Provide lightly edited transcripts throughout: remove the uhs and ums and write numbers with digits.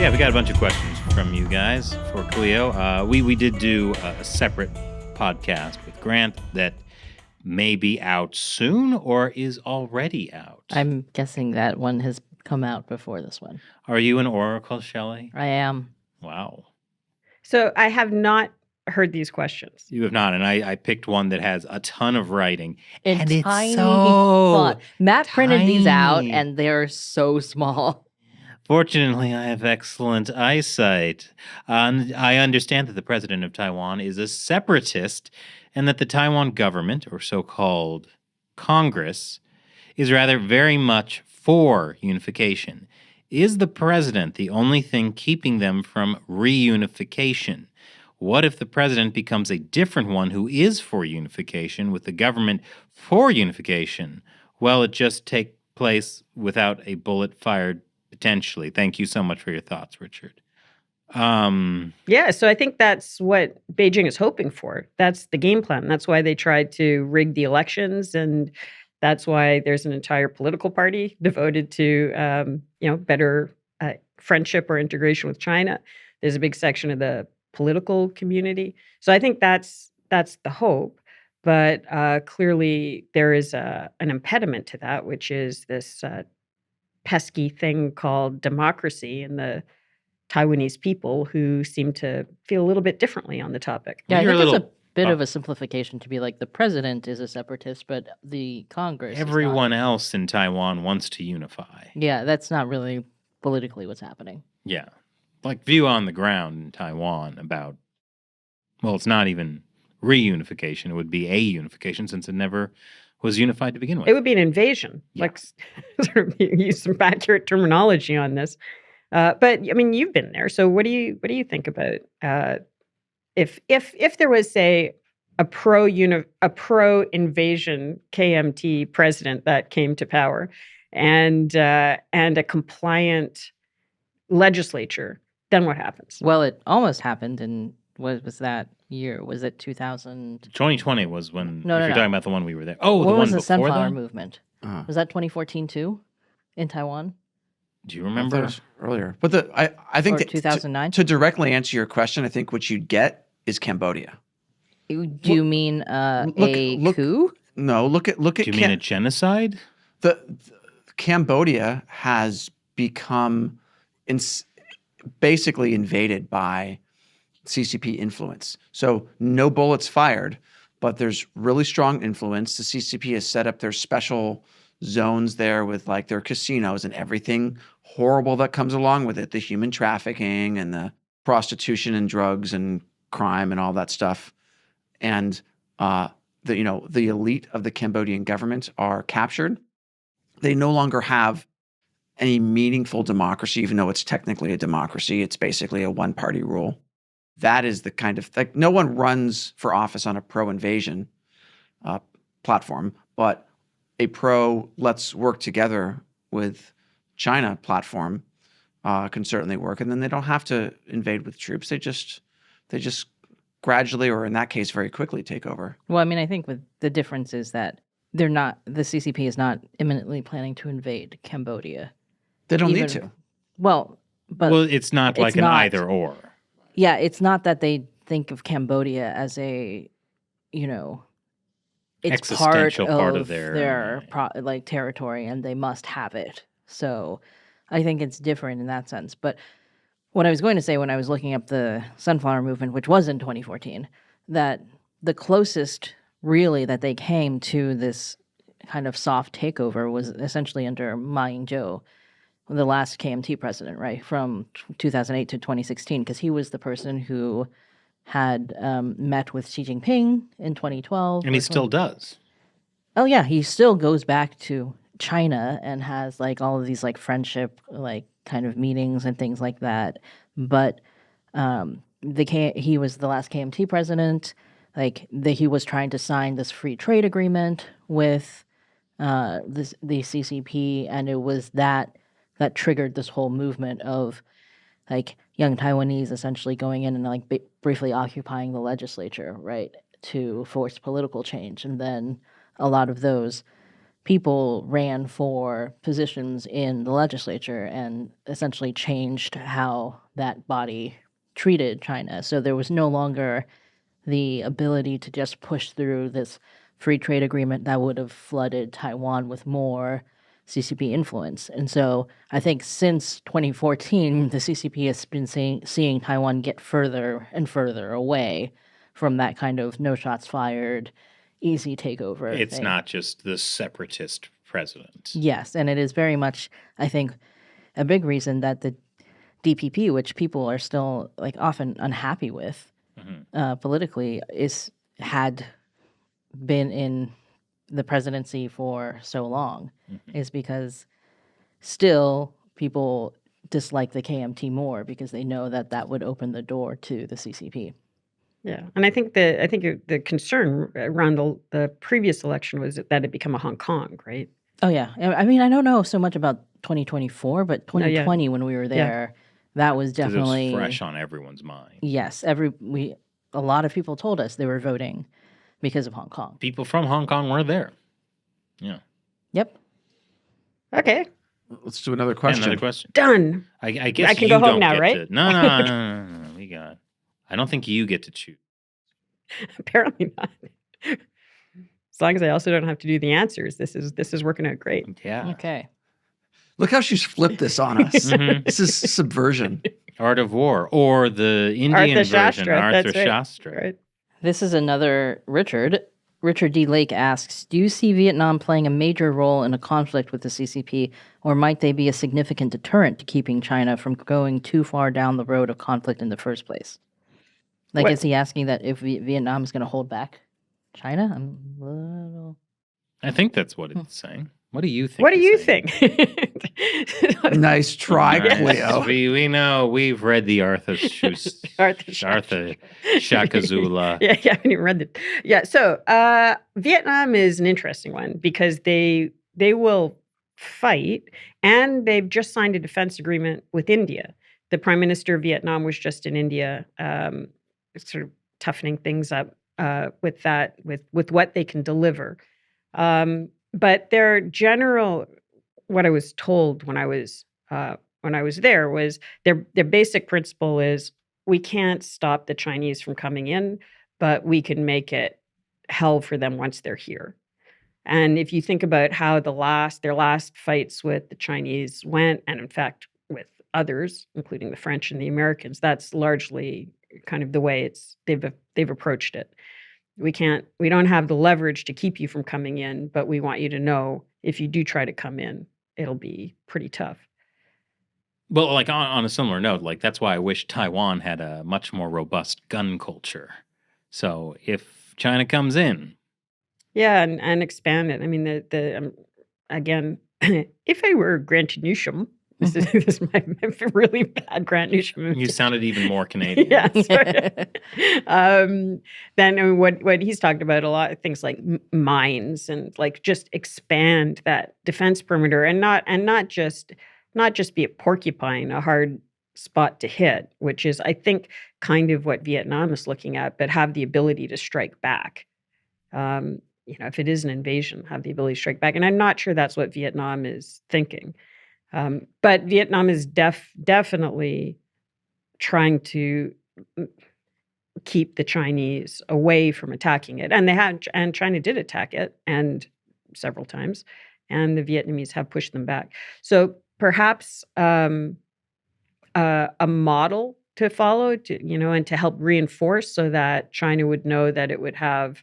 Yeah, we got a bunch of questions from you guys for Cleo. We did do a separate podcast with Grant that may be out soon or is already out. I'm guessing that one has come out before this one. Are you an oracle, Shelley? I am. Wow. So I have not heard these questions. You have not, and I picked one that has a ton of writing. And it's tiny so font. Matt printed these out, tiny. and they're so small. Fortunately, I have excellent eyesight. I understand that the president of Taiwan is a separatist and that the Taiwan government, or so-called Congress, is rather very much for unification. Is the president the only thing keeping them from reunification? What if the president becomes a different one who is for unification with the government for unification? Will it just take place without a bullet fired potentially? Thank you so much for your thoughts, Richard. Yeah, so I think that's what Beijing is hoping for. That's the game plan. That's why they tried to rig the elections, and that's why there's an entire political party devoted to, better friendship or integration with China. There's a big section of the political community. So I think that's the hope. But clearly there is an impediment to that, which is this pesky thing called democracy and the Taiwanese people who seem to feel a little bit differently on the topic. Yeah, You're I a think little- it's a bit of a simplification to be like the president is a separatist, but the Congress is not. Everyone else in Taiwan wants to unify. Yeah, that's not really politically what's happening. Yeah. Like view on the ground in Taiwan about, well, it's not even reunification. It would be a unification since it never was unified to begin with. It would be an invasion. Yeah. Like, sort of use some accurate terminology on this. But I mean, you've been there, so what do you think about if there was, say, a pro invasion KMT president that came to power, and a compliant legislature, then what happens? Well, it almost happened in, what was that year? Was it 2000? 2020 was when, No, if no, you're no. talking about the one we were there. Oh, What the one was the before Sunflower that? Movement? Was that 2014 too in Taiwan? Do you I thought it remember? was earlier. But I think Or that 2009? to directly answer your question, I think what you'd get is Cambodia. Do you mean a look- coup? No, look at Do you mean a genocide? the Cambodia has become basically invaded by CCP influence. So no bullets fired, but there's really strong influence. The CCP has set up their special zones there with like their casinos and everything horrible that comes along with it, the human trafficking and the prostitution and drugs and crime and all that stuff. And the elite of the Cambodian government are captured. They no longer have any meaningful democracy, even though it's technically a democracy. It's basically a one-party rule. That is the kind of, like, no one runs for office on a pro-invasion platform, but a pro let's work together with China platform can certainly work. And then they don't have to invade with troops. They just gradually, or in that case, very quickly take over. Well, I mean, I think with the difference is that the CCP is not imminently planning to invade Cambodia. They don't Even- need to. Well, but Well, it's not like it's an not. either or. yeah, it's not that they think of Cambodia as a, it's Existential part of their territory and they must have it. So I think it's different in that sense. But what I was going to say when I was looking up the Sunflower Movement, which was in 2014, that the closest really that they came to this kind of soft takeover was essentially under Ma Ying-jeou, the last KMT president, right, from 2008 to 2016, because he was the person who had met with Xi Jinping in 2012. And he still does. Oh, yeah, he still goes back to China and has like all of these like friendship like kind of meetings and things like that. But he was the last KMT president. He was trying to sign this free trade agreement with the CCP, and it was that triggered this whole movement of like young Taiwanese essentially going in and like briefly occupying the legislature, right, to force political change. And then a lot of those people ran for positions in the legislature and essentially changed how that body treated China. So there was no longer the ability to just push through this free trade agreement that would have flooded Taiwan with more CCP influence. And so I think since 2014, the CCP has been seeing Taiwan get further and further away from that kind of no shots fired, easy takeover It's thing. not just the separatist president. Yes, and it is very much, I think, a big reason that the DPP, which people are still like often unhappy with politically, had been in the presidency for so long, is because still people dislike the KMT more because they know that that would open the door to the CCP. Yeah, and I think the concern around the previous election was that it had become a Hong Kong, right? Oh yeah, I mean I don't know so much about 2024, but 2020 when we were there, that was 'Cause definitely it was fresh on everyone's mind. Yes, a lot of people told us they were voting because of Hong Kong. People from Hong Kong were there. Yeah. Yep. Okay, Let's do another question. Another question. done. I guess I can you go home don't now, get right? to. No. We got. I don't think you get to choose. Apparently not. As long as I also don't have to do the answers, this is working out great. Yeah. Okay. Look how she's flipped this on us. Mhm. This is subversion. Art of War or the Indian version, Arthashastra, that's right. Arthashastra. Right. This is another Richard. Richard D. Lake asks, do you see Vietnam playing a major role in a conflict with the CCP, or might they be a significant deterrent to keeping China from going too far down the road of conflict in the first place? Like, What- is he asking that if Vietnam is going to hold back China? I'm a little... I think that's what it's saying. What do you think? What do you it's saying? think? Nice try, Nice. Cleo. We know we've read the Arthur Arthashastra. Shakazula. Yeah, I haven't even read it. Yeah, so Vietnam is an interesting one because they will fight, and they've just signed a defense agreement with India. The Prime Minister of Vietnam was just in India, sort of toughening things up with what they can deliver. But their general, what I was told when I was there was their basic principle is we can't stop the Chinese from coming in, but we can make it hell for them once they're here. And if you think about how their last fights with the Chinese went, and in fact with others, including the French and the Americans, that's largely kind of the way they've approached it. We don't have the leverage to keep you from coming in, but we want you to know if you do try to come in, it'll be pretty tough. Well, like on a similar note, like that's why I wish Taiwan had a much more robust gun culture. So if China comes in, yeah, and expand it. I mean, the again, if I were Grand Newsham, this is my really bad Grand Newsham. you sounded even more Canadian. Yeah. Then what he's talked about a lot, things like mines and like just expand that defense perimeter and not just be a porcupine, a hard spot to hit, which is I think kind of what Vietnam is looking at, but have the ability to strike back. If it is an invasion, have the ability to strike back. And I'm not sure that's what Vietnam is thinking. But Vietnam is definitely trying to keep the Chinese away from attacking it, and China did attack it, and several times, and the Vietnamese have pushed them back. So perhaps a model to follow, and to help reinforce, so that China would know that it would have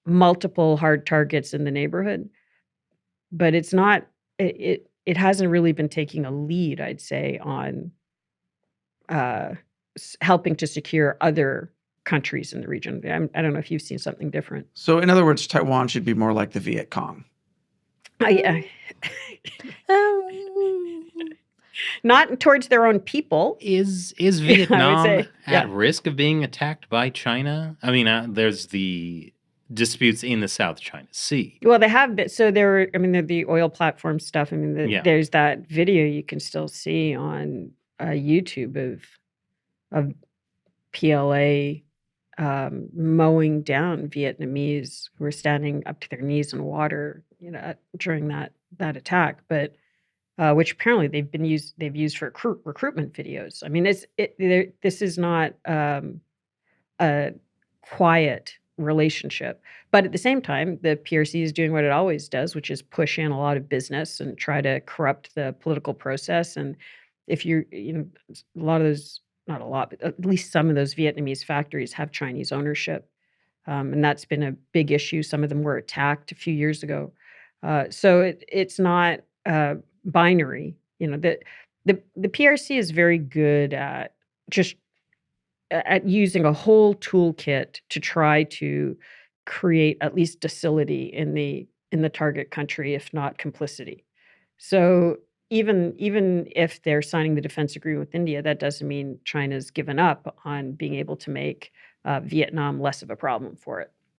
multiple hard targets in the neighborhood, but it's not. It hasn't really been taking a lead, I'd say, on helping to secure other countries in the region. I don't know if you've seen something different. So, in other words, Taiwan should be more like the Viet Cong. Not towards their own people. Is Vietnam say, yeah. at risk of being attacked by China? I mean, there's the disputes in the South China Sea. Well, they have been. So the oil platform stuff. I mean, there's that video you can still see on YouTube of PLA mowing down Vietnamese who are standing up to their knees in water, during that attack, but which apparently they've used for recruitment videos. I mean, this is not a quiet relationship, but at the same time, the PRC is doing what it always does, which is push in a lot of business and try to corrupt the political process. And if a lot of those, not a lot, but at least some of those Vietnamese factories have Chinese ownership. And that's been a big issue. Some of them were attacked a few years ago. So it's not binary. The PRC is very good at using a whole toolkit to try to create at least docility in the target country, if not complicity. So even if they're signing the defense agreement with India, that doesn't mean China's given up on being able to make Vietnam less of a problem for it.